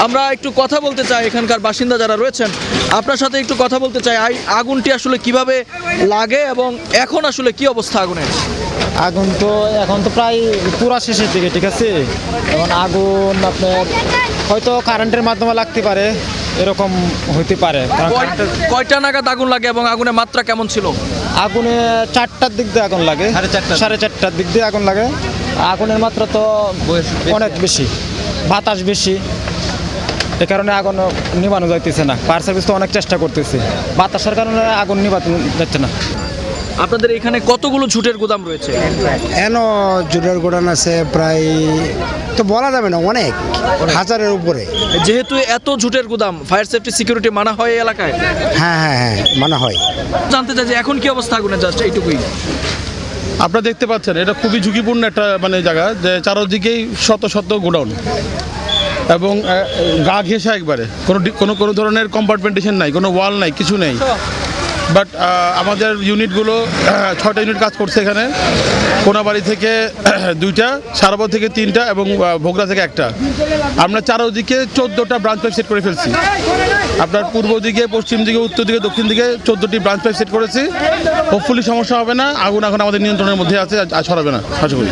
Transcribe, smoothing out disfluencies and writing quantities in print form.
আমরা একটু কথা বলতে চাই, এখানকার বাসিন্দা যারা রয়েছেন আপনার সাথে একটু কথা বলতে চাই। আগুনটি আসলে কিভাবে লাগে এবং এখন আসলে কি অবস্থা আগুনের? আগুন তো এখন তো প্রায় পুরা শেষের দিকে, ঠিক আছে। এখন আগুন আপনার হয়তো কারেন্টের মাধ্যমে লাগতে পারে, এরকম হইতে পারে। কারণ কয়টা নাগাদ আগুন লাগে এবং আগুনের মাত্রা কেমন ছিল? আগুনে 4টার দিক দিয়ে আগুন লাগে, 4:30টার দিক দিয়ে আগুন লাগে। আগুনের মাত্রা তো অনেক বেশি, বাতাস বেশি, এ কারণে আগুন নিবানো যাইতেছে না। ফায়ার সার্ভিস তো অনেক চেষ্টা করতেছে, বাতাসের কারণে আগুন নিবানো যাচ্ছে না। আপনাদের এখানে কতগুলো ঝুটের গুদাম রয়েছে? এন জুটের গোডাউন আছে প্রায়, তো বলা যাবে না, অনেক হাজারের উপরে। যেহেতু এত ঝুটের গুদাম, ফায়ার সেফটি সিকিউরিটি মানা হয় এই এলাকায়? হ্যাঁ মানা হয়। জানতে চাই যে এখন কি অবস্থা আগুনের, জাস্ট এইটুকুই। আপনারা দেখতে পাচ্ছেন এটা খুবই ঝুঁকিপূর্ণ একটা জায়গা, যে চারদিকেই শত শত গোডাউন এবং গা ঘেঁষা একবারে, কোনো ধরনের কম্পার্টমেন্টেশন নাই, কোনো ওয়াল নাই, কিছু নেই। বাট আমাদের ইউনিটগুলো 6টা ইউনিট কাজ করছে এখানে। কোনাবাড়ি থেকে 2টা, সারাবো থেকে 3টা এবং ভোগড়া থেকে 1টা। আমরা চারদিকে 14টা ব্রাঞ্চ পাইপ সেট করে ফেলছি। আপনার পূর্ব দিকে, পশ্চিম দিকে, উত্তর দিকে, দক্ষিণ দিকে 14টি ব্রাঞ্চ পাইপ সেট করেছি। হোপফুলি সমস্যা হবে না, আগুন এখন আমাদের নিয়ন্ত্রণের মধ্যে আছে, আর ছড়াবে না, আশা করি।